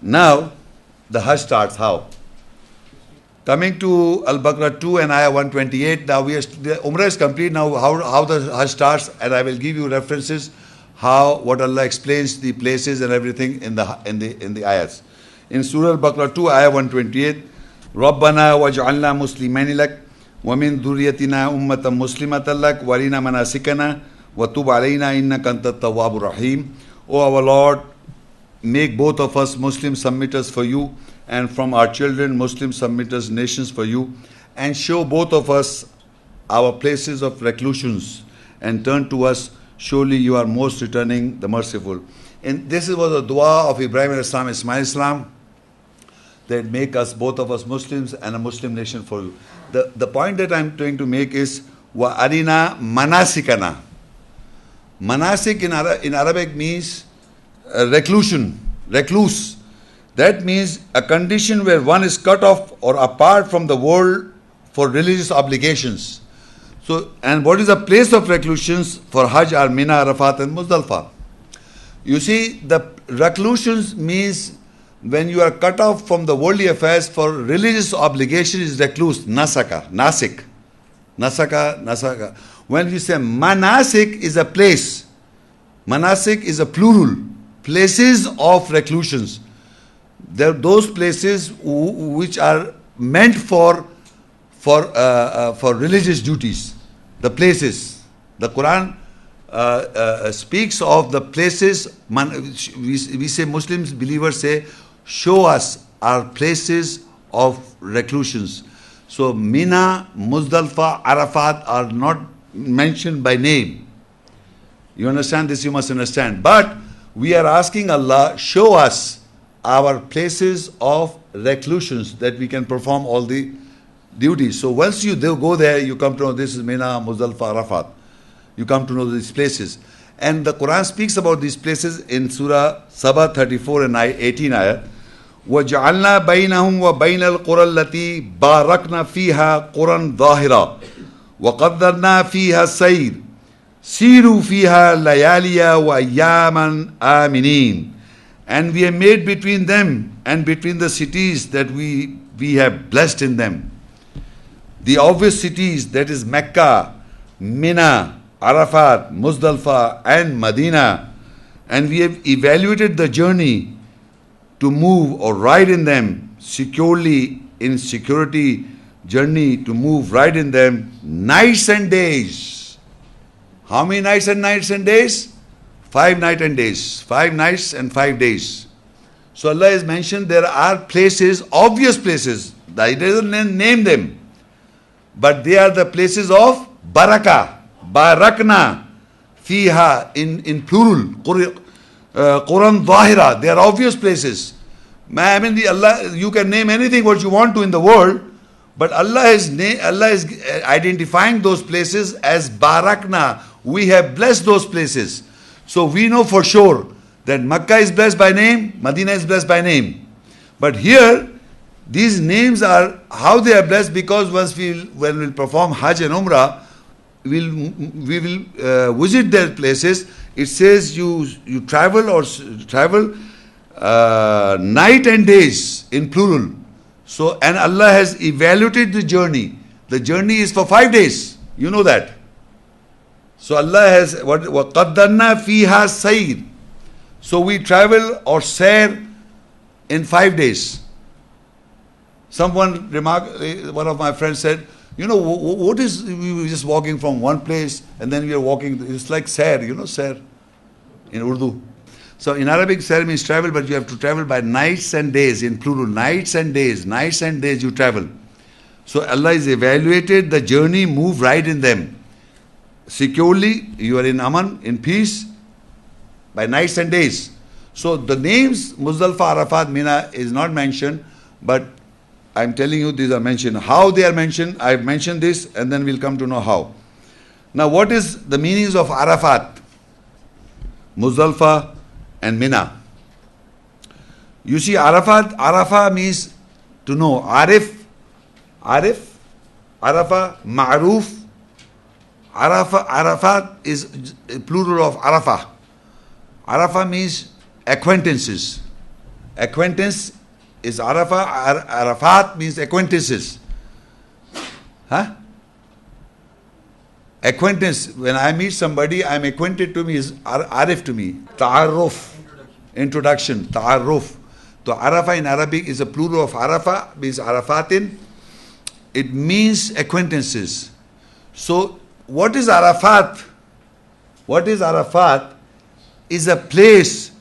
Now, the Hajj starts how? Coming to Al-Baqarah 2 and Ayah 128, now the Umrah is complete. Now, how the Hajj starts, and I will give you references what Allah explains the places and everything in the ayahs. In Surah Al-Baqarah 2, Ayah 128, رَبَّنَا وَاجْعَلْنَا مُسْلِمَيْنِ لَكَ وَمِنْ ذُرِّيَّتِنَا أُمَّةً مُسْلِمَةً لَكَ وَأَرِنَا مَنَاسِكَنَا وَتُبْ عَلَيْنَا إِنَّكَ أَنْتَ التَّوَّابُ الرَّحِيمُ. O our Lord, make both of us Muslim submitters for you, and from our children Muslim submitters nations for you, and show both of us our places of reclusions, and turn to us, surely you are most returning, the merciful. And this was a dua of Ibrahim al-Islam, Ismail Islam, that make us, both of us, Muslims and a Muslim nation for you. The point that I'm trying to make is wa arina manasikana. Manasik in Arabic means recluse. That means a condition where one is cut off or apart from the world for religious obligations. So, and what is the place of reclusions for Hajj are Mina, Arafat and Muzdalfa. You see, the reclusions means when you are cut off from the worldly affairs for religious obligation is recluse, nasik. When we say manasik is a place, manasik is a plural, places of reclusions. There are those places which are meant for religious duties. The places, the Quran speaks of the places. We say, Muslims, believers say, show us our places of reclusions. So Mina, Muzdalfa, Arafat are not mentioned by name. You understand this? You must understand. But we are asking Allah, show us our places of reclusions that we can perform all the duties. So once you go there, you come to know this is Mina, Muzdalfa, Arafat. You come to know these places. And the Quran speaks about these places in Surah Saba 34 and 18 ayah. وَجَعَلْنَا بَيْنَهُمْ وَبَيْنَ الْقُرَى الَّتِي بَارَكْنَا فِيهَا قُرًى ظَاهِرًا وَقَدَّرْنَا فِيهَا السَّيْرَ سِيرُوا فِيهَا لَيَالِيَ وَأَيَّامًا آمِنِينَ. And we have made between them and between the cities that we have blessed in them, the obvious cities, that is Mecca, Mina, Arafat, Muzdalfa and Medina, and we have evaluated the journey to move or ride in them securely, in security journey to move, ride in them nights and days. How many nights and days? 5 nights and days. 5 nights and 5 days. So Allah has mentioned there are places, obvious places. He doesn't name them. But they are the places of Baraka, Barakna, Fiha, in plural, Quran Zahira. They are obvious places. I mean, Allah, you can name anything what you want to in the world, but Allah is identifying those places as Barakna. We have blessed those places. So we know for sure that Makkah is blessed by name, Medina is blessed by name. But here, these names are how they are blessed, because when we perform Hajj and Umrah, we will visit their places. It says you travel night and days in plural. So, and Allah has evaluated the journey. The journey is for 5 days. You know that. So Allah has وَقَدَّرْنَا فِيهَا السَّيْرِ. So we travel or sair in 5 days. Someone remarked, one of my friends said, what is, we were just walking from one place and then we are walking, it's like sair, sair in Urdu. So in Arabic, sair means travel, but you have to travel by nights and days, in plural, nights and days you travel. So Allah has evaluated the journey, move right in them. Securely, you are in Aman, in peace, by nights and days. So the names Muzdalfa, Arafat, Mina is not mentioned, but I'm telling you these are mentioned. How they are mentioned, I've mentioned this, and then we'll come to know how. Now what is the meanings of Arafat, Muzdalfa and Mina? You see, Arafah means to know. Arif, Arafah, Ma'ruf. Arafat is plural of Arafah. Arafah means acquaintances. Acquaintance is Arafah. Arafat means acquaintances. Huh? Acquaintance. When I meet somebody, I'm acquainted to me is Arif to me. Ta'arruf. Introduction. Ta'arruf. So Arafah in Arabic is a plural of Arafah, means Arafatin. It means acquaintances. So what is Arafat? What is Arafat? Is a place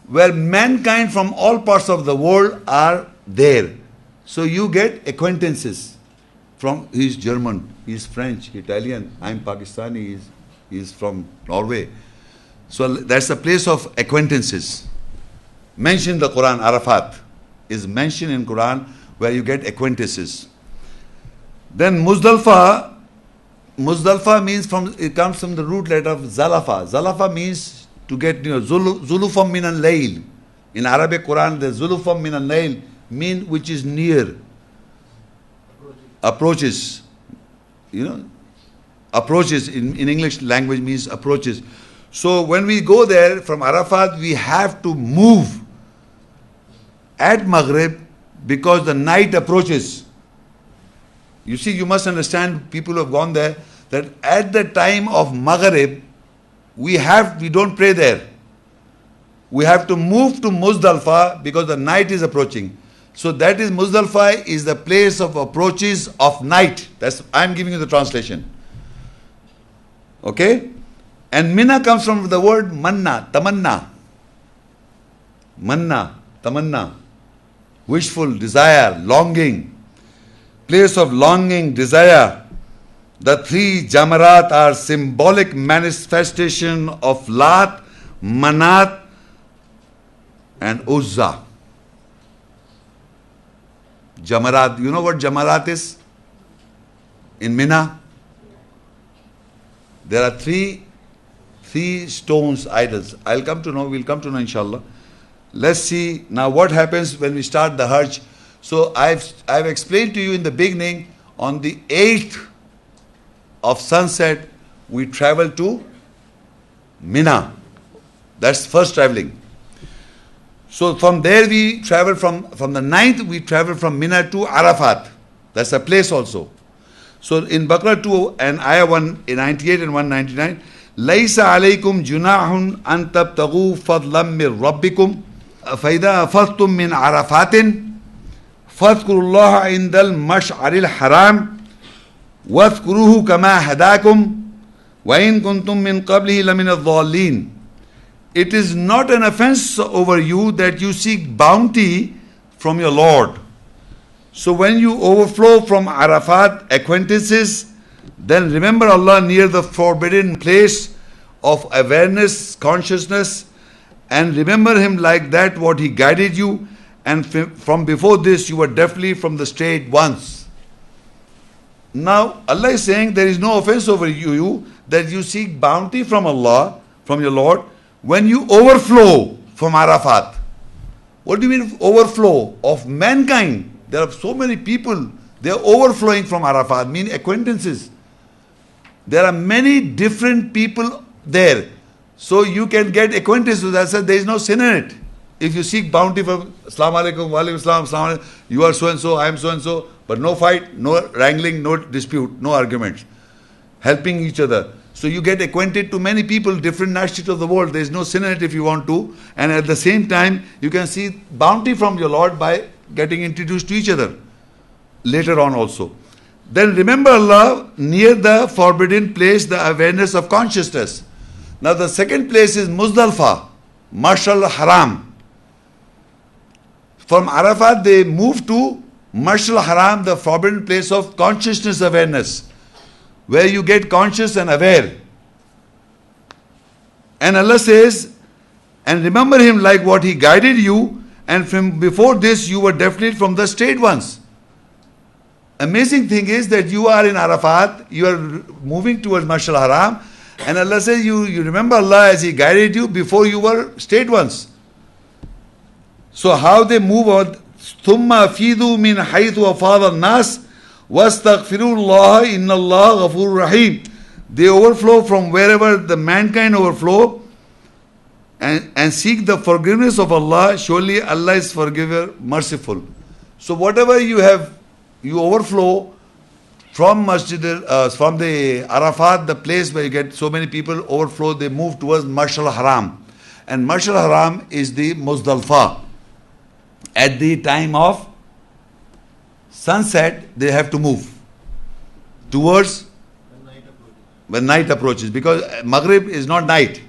where mankind from all parts of the world are there. So you get acquaintances. From he's German, he's French, Italian, I'm Pakistani, he's from Norway. So that's a place of acquaintances. Mentioned in the Quran, Arafat is mentioned in Quran where you get acquaintances. Then Muzdalfa means it comes from the root letter of Zalafa. Zalafa means to get near. Zulufam min al-layl. In Arabic Quran, the Zulufam min al-layl mean which is near. Approaches. Approaches in English language means approaches. So when we go there from Arafat, we have to move at Maghrib because the night approaches. You see, you must understand, people who have gone there, that at the time of Maghrib, we don't pray there. We have to move to Muzdalfa because the night is approaching. So that is Muzdalfa is the place of approaches of night. I'm giving you the translation. Okay? And Mina comes from the word manna, tamanna. Manna, tamanna. Wishful, desire, longing. Place of longing, desire. The three Jamarat are symbolic manifestation of Lat, Manat and Uzza. Jamarat, you know what Jamarat is? In Mina, there are three stones, idols. We'll come to know inshallah. Let's see now what happens when we start the Hajj. So I've explained to you in the beginning, on the 8th of sunset, we travel to Mina. That's first traveling. So from there we travel from the 9th, we travel from Mina to Arafat. That's a place also. So in Baqarah 2 and Ayah 198 and 199, لَيْسَ عَلَيْكُمْ جُنَاحٌ أَن تَبْتَغُوا فَضْلًا مِّن رَبِّكُمْ فَإِذَا أَفَضْتُم مِّنْ عَرَفَاتٍ فاذكروا الله عند المشعر الحرام واذكروه كما هداكم وإن كنتم من قبله لمن الضالين. It is not an offense over you that you seek bounty from your Lord. So when you overflow from Arafat acquaintances, then remember Allah near the forbidden place of awareness, consciousness, and remember Him like that what He guided you, and from before this you were definitely from the straight ones. Now Allah is saying there is no offense over you that you seek bounty from Allah, from your Lord, when you overflow from Arafat. What do you mean overflow? Of mankind. There are so many people, they are overflowing from Arafat, meaning acquaintances. There are many different people there. So you can get acquaintances with that. So there is no sin in it. If you seek bounty from Assalamu alaikum, wa alaikum assalam, assalamu alaikum, you are so and so, I am so and so, but no fight, no wrangling, no dispute, no arguments. Helping each other. So you get acquainted to many people, different nationalities of the world. There is no sin in it if you want to. And at the same time, you can see bounty from your Lord by getting introduced to each other. Later on also. Then remember Allah near the forbidden place, the awareness of consciousness. Now the second place is Muzdalfa, Mash'ar al-Haram. From Arafat they move to Mash'ar al-Haram, the forbidden place of consciousness awareness, where you get conscious and aware. And Allah says, and remember Him like what He guided you, and from before this you were definitely from the straight ones. Amazing thing is that you are in Arafat, you are moving towards Mash'ar al-Haram, and Allah says you remember Allah as He guided you before you were straight ones. So how they move on? ثُمَّ فِيدُوا مِنْ حَيْثُ وَفَاضَ النَّاسِ وَاسْتَغْفِرُوا اللَّهَ إِنَّ اللَّهَ غَفُورٌ رَحِيمٌ. They overflow from wherever the mankind overflow, and seek the forgiveness of Allah. Surely Allah is forgiver, merciful. So whatever you have, you overflow from from the Arafat, the place where you get so many people overflow, they move towards Mash'al Haram. And Mash'al Haram is the Muzdalfa. At the time of sunset, they have to move towards when night approaches, because Maghrib is not night.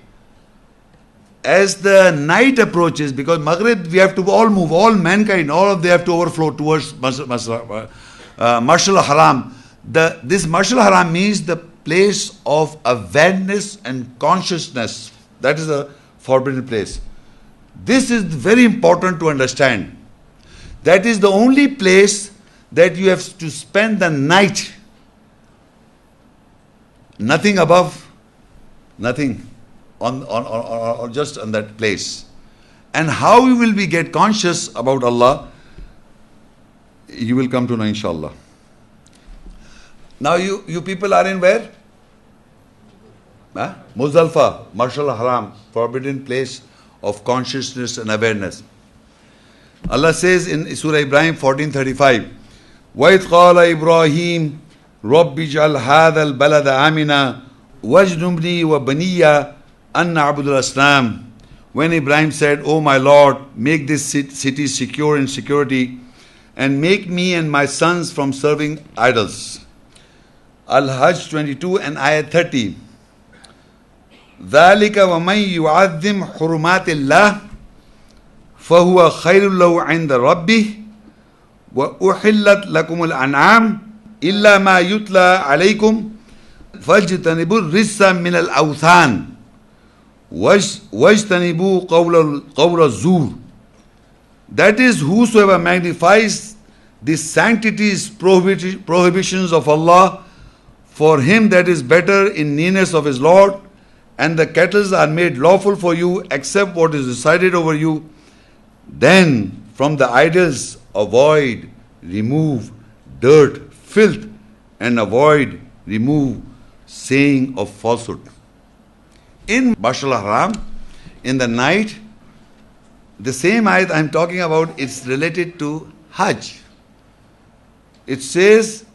As the night approaches, because Maghrib we have to all move, all mankind, all of they have to overflow towards Mash'al Haram. This Mash'al Haram means the place of awareness and consciousness. That is a forbidden place. This is very important to understand. That is the only place that you have to spend the night. Nothing above, nothing on just on that place. And how you will be get conscious about Allah, you will come to know, inshallah. Now you people are in where? Muzdalfa, Mash'al Haram, forbidden place of consciousness and awareness. Allah says in Surah Ibrahim 14:35, وَإِذْ قَالَ إِبْرَاهِيمُ رَبِّ اجْعَلْ هَذَا الْبَلَدَ آمِنًا وَاجْنُبْنِي وَبَنِيَّ أَن نَعْبُدَ الْأَصْنَامَ. When Ibrahim said, "O my Lord, make this city secure in security, and make me and my sons from serving idols." Al-Hajj 22 and Ayat 30. ذَلِكَ وَمَنْ يُعَظِّمْ حُرُمَاتِ اللَّهِ فَهُوَ خَيْرٌ لَهُ عِنْدَ رَبِّهِ وَأُحِلَّتْ لَكُمُ الْأَنْعَامُ إِلَّا مَا يُتْلَى عَلَيْكُمْ فَاجْتَنِبُوا الرِّجْسَ مِنَ الْأَوْثَانِ وَاجْتَنِبُوا قَوْلَ الزُّورِ. That is, whosoever magnifies the sanctities, prohibitions of Allah, for him that is better in nearness of his Lord, and the cattle are made lawful for you except what is decided over you. Then from the idols avoid, remove dirt, filth, and avoid, remove saying of falsehood. In Mash'al Haram, in the night, the same ayat I am talking about, it's related to Hajj. It says,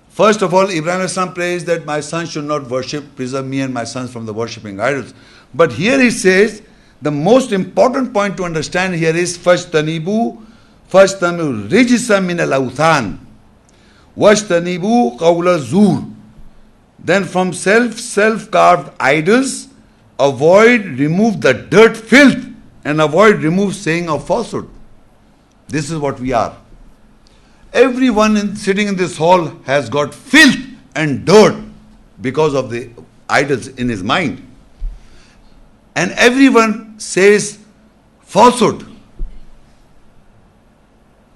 first of all, Ibrahim Islam prays that my son should not worship, preserve me and my sons from the worshipping idols. But here he says, the most important point to understand here is فَاجْتَنِبُوا رِجْسًا مِنَ الْأَوْثَانِ وَاجْتَنِبُوا قَوْلَ الزُّورِ. Then from self-carved idols, avoid, remove the dirt, filth, and avoid, remove saying of falsehood. This is what we are. Everyone sitting in this hall has got filth and dirt because of the idols in his mind. And everyone says falsehood.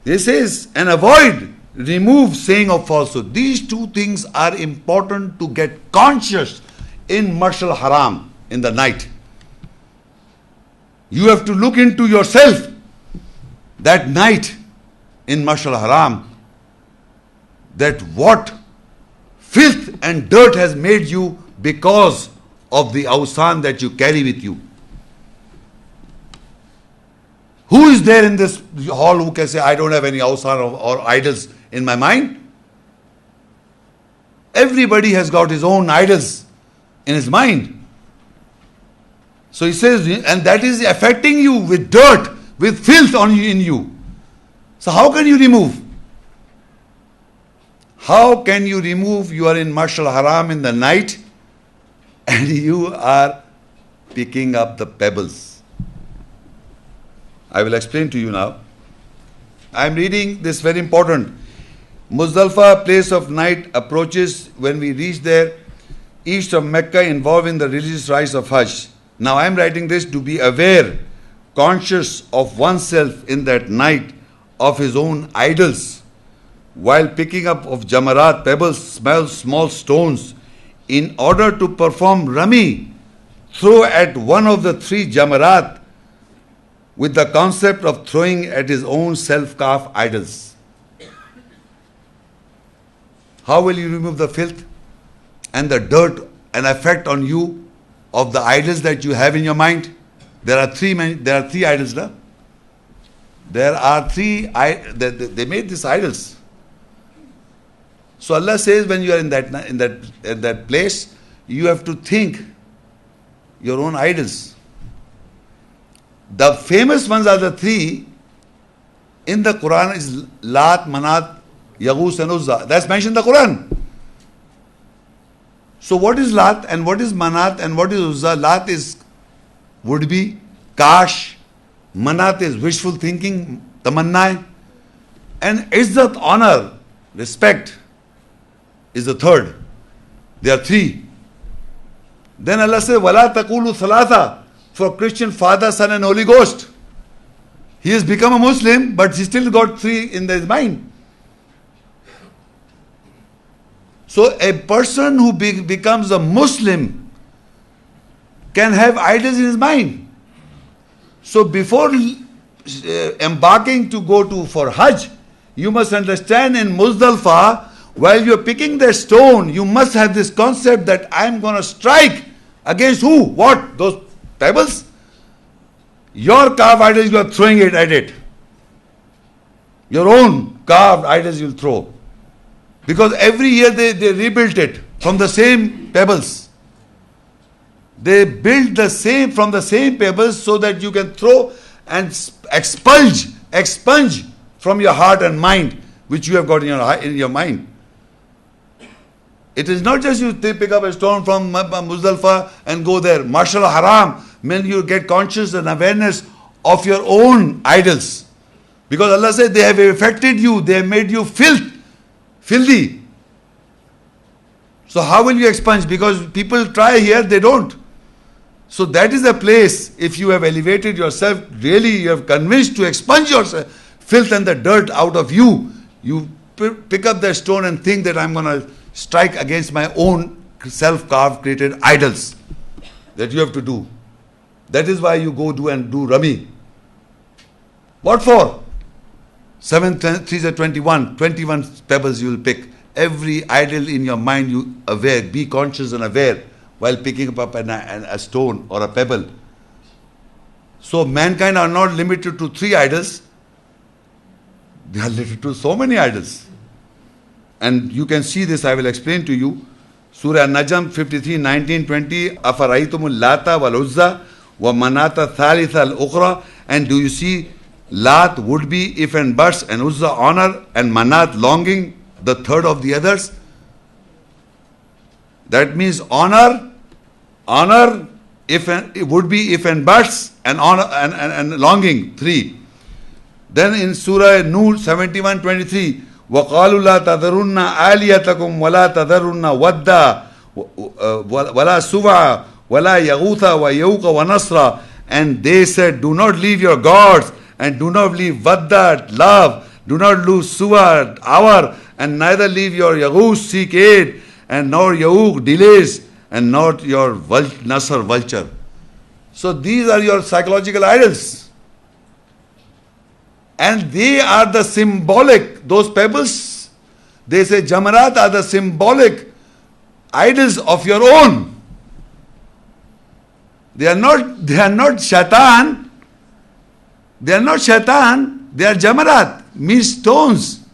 He says, and avoid, remove saying of falsehood. These two things are important to get conscious in Mash'al Haram in the night. You have to look into yourself that night in Mash'al Haram, that what filth and dirt has made you because of the awsan that you carry with you. Who is there in this hall who can say, I don't have any awsan or idols in my mind? Everybody has got his own idols in his mind. So he says, and that is affecting you with dirt, with filth in you. So how can you remove? How can you remove? You are in Mash'al Haram in the night and you are picking up the pebbles. I will explain to you now. I am reading this very important. Muzdalfa, place of night, approaches when we reach there, east of Mecca, involving the religious rites of Hajj. Now I am writing this to be aware, conscious of oneself in that night of his own idols, while picking up of jamarat, pebbles, small stones, in order to perform rami, throw at one of the three jamarat, with the concept of throwing at his own self-carved idols. How will you remove the filth and the dirt and effect on you of the idols that you have in your mind? There are three idols, no? There are they made these idols. So Allah says when you are in that place, you have to think your own idols. The famous ones are the three in the Quran is Lat, Manat, Yaghus and Uzza. That's mentioned in the Quran. So what is Lat and what is Manat and what is Uzza? Lat is would be, Kash. Manat is wishful thinking, Tamanna. And Izzat, honor, respect is the third. There are three. Then Allah says, Wala taqulu thalatha, for Christian Father, Son and Holy Ghost. He has become a Muslim, but he still got three in his mind. So a person who becomes a Muslim can have idols in his mind. So before embarking to go for Hajj, you must understand in Muzdalfa, while you are picking the stone, you must have this concept that I am going to strike against who? What? Those pebbles? Your carved idols, you are throwing it at it. Your own carved idols you will throw. Because every year they rebuilt it from the same pebbles. They built from the same pebbles so that you can throw and expunge from your heart and mind, which you have got in your mind. It is not just you pick up a stone from Muzdalfa and go there. Marshal Haram, when you get conscious and awareness of your own idols. Because Allah said they have affected you, they have made you filthy. So how will you expunge? Because people try here, they don't. So that is a place, if you have elevated yourself, really you have convinced to expunge yourself, filth and the dirt out of you. You pick up the stone and think that I'm going to strike against my own self-carved created idols. That you have to do. That is why you go do rummy. What for? 7 3s are 21. 21 pebbles you will pick. Every idol in your mind you aware, be conscious and aware while picking up a stone or a pebble. So mankind are not limited to 3 idols. They are limited to so many idols. And you can see this, I will explain to you. Surah Najm 53, 19, 20. Afaraitumul Lata wal Uzza wa Manata Thalitha al Ukhra. And do you see Lat would be if and buts, and Uzza honor, and Manat longing, the third of the others. That means honor, if and, it would be if and buts, and honor and longing, 3. Then in Surah Nur 71, 23. وَقَالُوا لَا تَذَرُنَّ آلِيَتَكُمْ وَلَا تَذَرُنَّ وَدَّا وَلَا سُوَعَ وَلَا يَغُوثَ وَيَوْقَ وَنَصْرَ. And they said, do not leave your gods, and do not leave Wadda, love, do not lose Suwa, hour, and neither leave your Yaghus, seek aid, and nor Ya'uq, delays, and not your Nasr, vulture. So these are your psychological idols. And they are the symbolic, those pebbles, they say Jamarat are the symbolic idols of your own. They are not shaitan. They are not shaitan. They are Jamarat, means stones.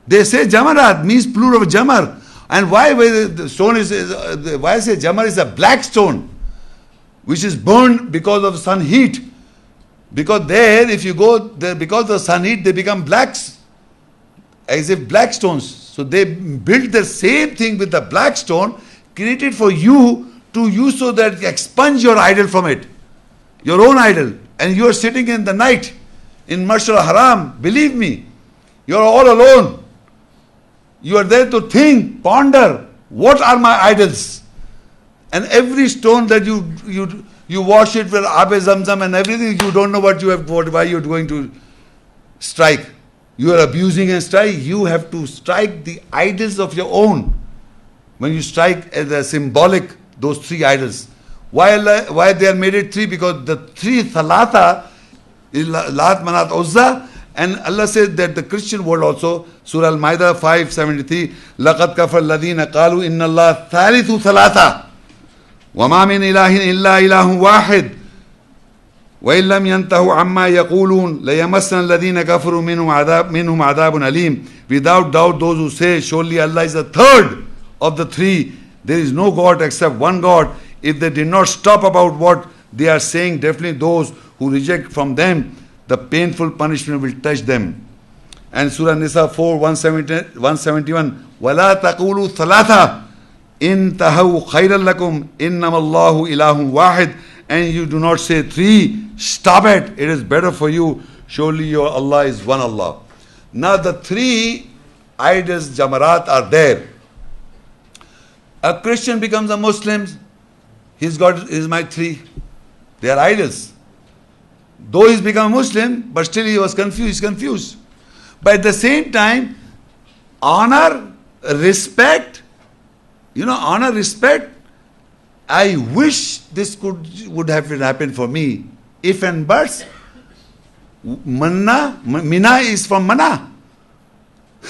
They say Jamarat means plural of Jamar. And why the stone why I say Jamar is a black stone, which is burned because of sun heat. Because there, if you go there, because of the sun heat, they become blacks, as if black stones. So they built the same thing with the black stone, created for you to use so that you expunge your idol from it, your own idol. And you are sitting in the night in Marshal Haram. Believe me, you are all alone. You are there to think, ponder, what are my idols? And every stone that you wash it with Abe Zamzam and everything, you don't know why you're going to strike. You are abusing and strike. You have to strike the idols of your own. When you strike the symbolic, those 3 idols. Why they are made it 3? Because the 3 Thalatha is Lat, Manat, Uzza. And Allah says that the Christian world also, Surah Al-Ma'idah 5:73, لَقَدْ كَفَرَ الَّذِينَ قَالُوا إِنَّ اللَّهَ ثَالِثُ ثَلَاثَةٍ وَمَا مِنْ إِلَهٍ إِلَّا إِلَهٌ وَاحِدٌ. وَإِن لَمْ يَنْتَهُوا عَمَّا يَقُولُونَ لَيَمَسَّنَ الَّذِينَ كَفَرُوا مِنْهُمْ عَذَابٌ أَلِيمٌ. Without doubt, those who say, surely Allah is the third of the three, there is no God except one God, if they did not stop about what they are saying, definitely those who reject from them, the painful punishment will touch them. And Surah Nisa 4, 171, وَلَا تَقُولُوا ثَلَاثَةً إِن تَهَوْا خَيْرًا لَكُمْ إِنَّمَا اللَّهُ إِلَهٌ وَاحِدٌ. And you do not say three, stop it, it is better for you, surely your Allah is one Allah. Now the three idols, jamarat, are there. A Christian becomes a Muslim, his God is my three. They are idols. Though he's become a Muslim, but still he was confused, he's confused. But at the same time, honor, respect, honor, respect, I wish this would have happened for me. If and buts, Mina is from Mana.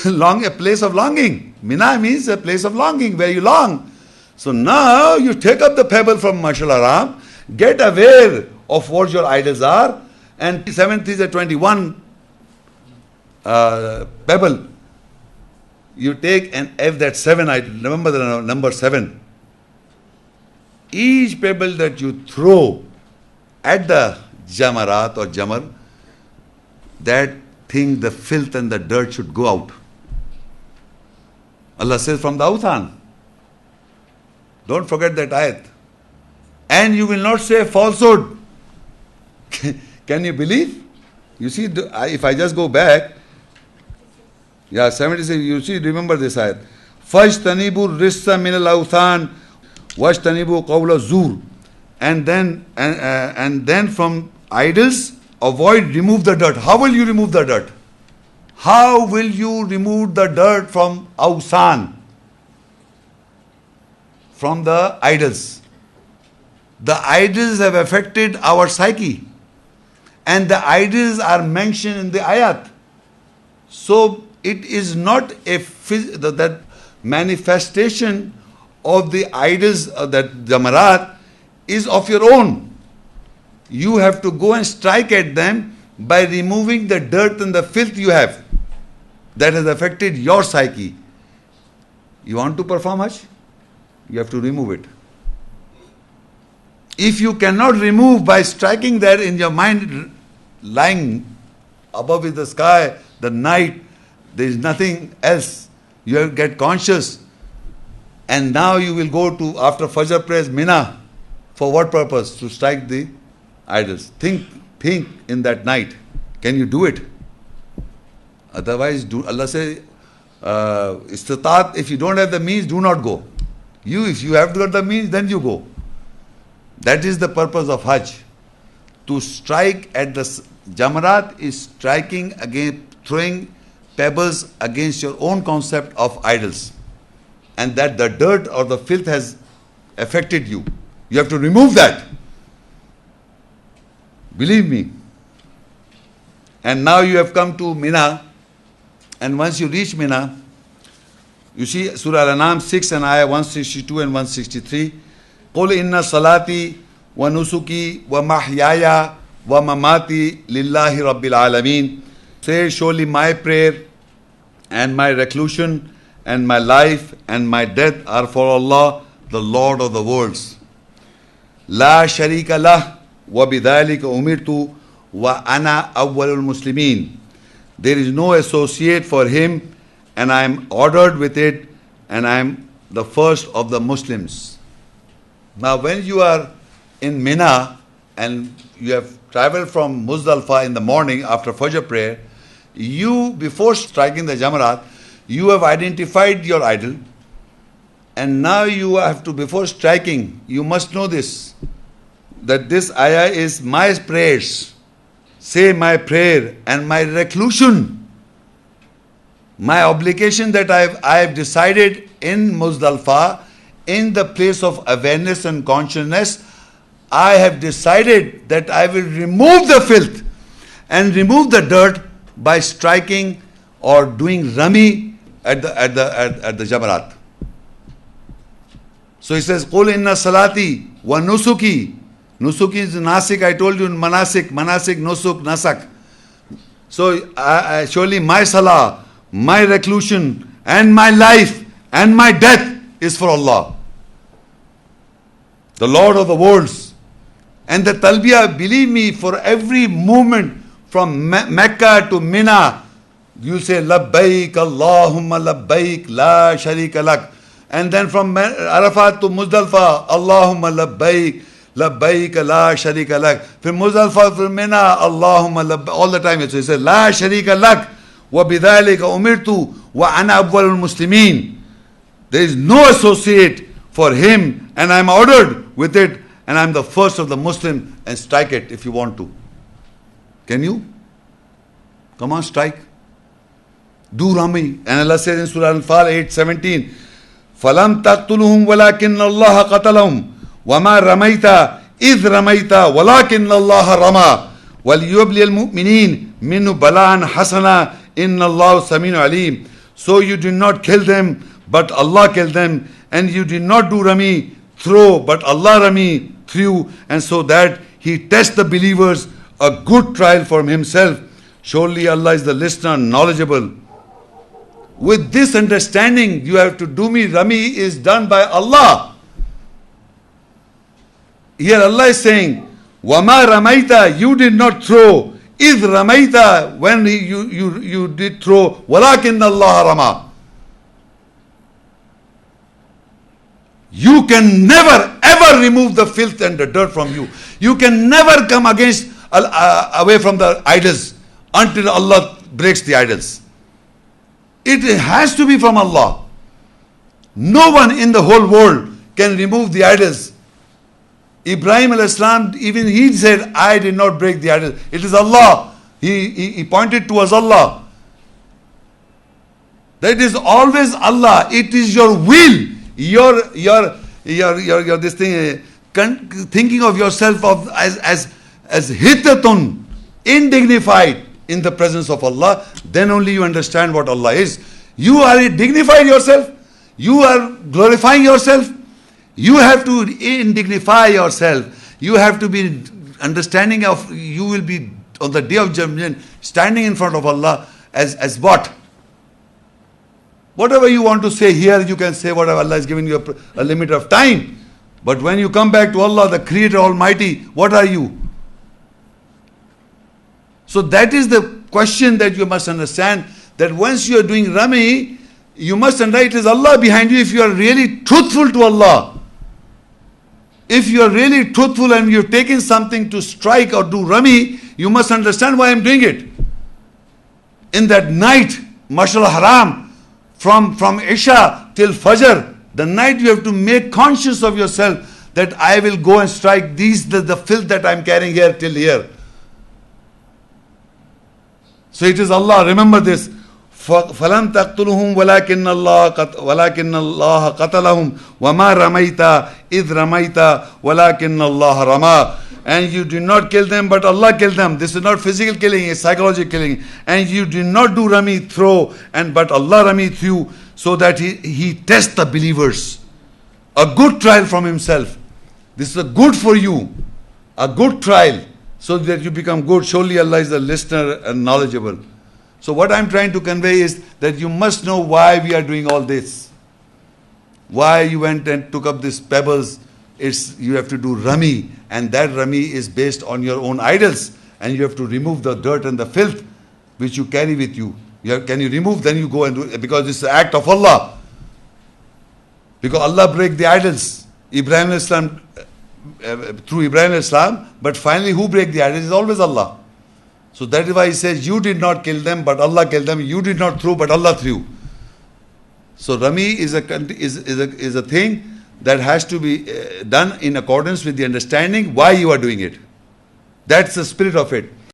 A place of longing. Mina means a place of longing, where you long. So now you take up the pebble from Mashal Haram, get aware of what your idols are, and 7th is a 21 pebble. You take and if that 7 idol, remember the number 7. Each pebble that you throw at the jamarat or jamar, that thing, the filth and the dirt should go out. Allah says from the awthan. Don't forget that ayat. And you will not say falsehood. Can you believe? You see, if I just go back, 76, you see, remember this ayat. فَاجْتَنِبُوا الرِّسَّ مِنَ الْأَوْثَانِ وَاجْتَنِبُوا قَوْلَ الزُّورِ. And then from idols, remove the dirt. How will you remove the dirt? How will you remove the dirt from awsan? From the idols. The idols have affected our psyche. And the idols are mentioned in the ayat. So it is not that manifestation of the idols, that jamarat, is of your own. You have to go and strike at them by removing the dirt and the filth you have that has affected your psyche. You want to perform Hajj? You have to remove it. If you cannot remove by striking that in your mind, lying above in the sky, the night, there is nothing else. You have to get conscious. And now you will go to, after Fajr prayers, Mina. For what purpose? To strike the idols. Think in that night. Can you do it? Otherwise, Allah says, istitat, if you don't have the means, do not go. If you have got the means, then you go. That is the purpose of Hajj. To strike at the jamarat is striking against, throwing pebbles against your own concept of idols. And that the dirt or the filth has affected you. You have to remove that. Believe me. And now you have come to Mina. And once you reach Mina, you see Surah Al-An'am 6 and Ayah 162 and 163. قُلْ إِنَّ صَلَاتِي وَنُسُكِي وَمَحْيَايَ وَمَمَاتِي لِلَّهِ رَبِّ الْعَالَمِينَ. Say, surely my prayer and my reclusion and my life and my death are for Allah, the Lord of the worlds. لا شريك له وبذلك أمرت وأنا أول المسلمين. There is no associate for him, and I am ordered with it, and I am the first of the Muslims. Now when you are in Mina and you have traveled from Muzdalfa in the morning after Fajr prayer, you, before striking the Jamarat, you have identified your idol, and now you have to, before striking, you must know this, that this ayah is my prayers. Say my prayer and my reclusion, my obligation that I have decided in Muzdalfa, in the place of awareness and consciousness, I have decided that I will remove the filth and remove the dirt by striking or doing rami at the Jamarat. So he says, قُلْ إِنَّ صَلَاتِي وَنُسُكِي Nusuk is nasik, I told you, manasik, nusuk, nasak. So surely my salah, my reclusion, and my life, and my death is for Allah, the Lord of the worlds. And the talbiyah, believe me, for every movement from Mecca to Mina, you say labbaik Allahumma labbaik la sharika lak. And then from Arafat to Muzdalfa, Allahumma labbaik labbaik la sharika lak. From Muzdalfa to Mina, Allahumma labbaik. All the time you say la sharika lak wa bidhalika umirtu wa ana awwalul muslimin. There is no associate for him, and I am ordered with it, and I am the first of the Muslim, and strike it if you want to. Can you? Come on, strike. Do Rami. And Allah says in Surah Al-Fal 8:17, فَلَمْ تَقْتُلُهُمْ وَلَكِنَّ اللَّهَ قَتَلَهُمْ وَمَا رَمَيْتَ إِذْ رَمَيْتَ وَلَكِنَّ اللَّهَ رَمَى وَلِيُبْلِيَ الْمُؤْمِنِينَ مِنْهُ بَلَاءً حَسَنًا إِنَّ اللَّهَ سَمِيعٌ عَلِيمٌ. So you did not kill them, but Allah killed them. And you did not do Rami, throw, but Allah Rami threw. And so that He tests the believers, a good trial from Himself. Surely Allah is the listener, knowledgeable. With this understanding, you have to do me. Rami is done by Allah. Here Allah is saying, Wama Ramaita, you did not throw. Id Ramaita, when you did throw. Walakin Allah Rama. You can never ever remove the filth and the dirt from you. You can never come against away from the idols until Allah breaks the idols. It has to be from Allah. No one in the whole world can remove the idols. Ibrahim al-Islam, even he said, I did not break the idols. It is Allah. He pointed towards Allah. That is always Allah. It is your will. Your this thing, thinking of yourself as hittatun, indignified in the presence of Allah, then only you understand what Allah is. You are dignified yourself. You are glorifying yourself. You have to indignify yourself. You have to be understanding of, you will be on the day of judgment standing in front of Allah as what? Whatever you want to say here, you can say whatever. Allah is giving you a limit of time. But when you come back to Allah, the Creator Almighty, what are you? So that is the question that you must understand, that once you are doing Rami, you must understand it is Allah behind you if you are really truthful to Allah. If you are really truthful and you have taken something to strike or do Rami, you must understand why I am doing it. In that night, Mashal Haram, from Isha till Fajr, the night you have to make conscious of yourself that I will go and strike the filth that I am carrying here till here. So it is Allah. Remember this. فَلَمْ تَقْتُلُهُمْ وَلَكِنَّ اللَّهَ قَتَلَهُمْ وَمَا رَمَيْتَ إِذْ رَمَيْتَ وَلَكِنَّ اللَّهَ رَمَى. And you did not kill them, but Allah killed them. This is not physical killing, it's psychological killing. And you did not do Rami, throw, but Allah Rami threw, so that He tests the believers. A good trial from Himself. This is a good for you. A good trial, so that you become good. Surely Allah is the listener and knowledgeable. So what I am trying to convey is that you must know why we are doing all this. Why you went and took up these pebbles. You have to do Rami, and that Rami is based on your own idols, and you have to remove the dirt and the filth which you carry with you. Can you remove? Then you go and do it, because it's the act of Allah. Because Allah break the idols. Ibrahim al-Islam, through Ibrahim al-Islam, but finally who break the idols is always Allah. So that is why He says, you did not kill them, but Allah killed them. You did not throw, but Allah threw. So Rami is a thing that has to be done in accordance with the understanding why you are doing it. That's the spirit of it.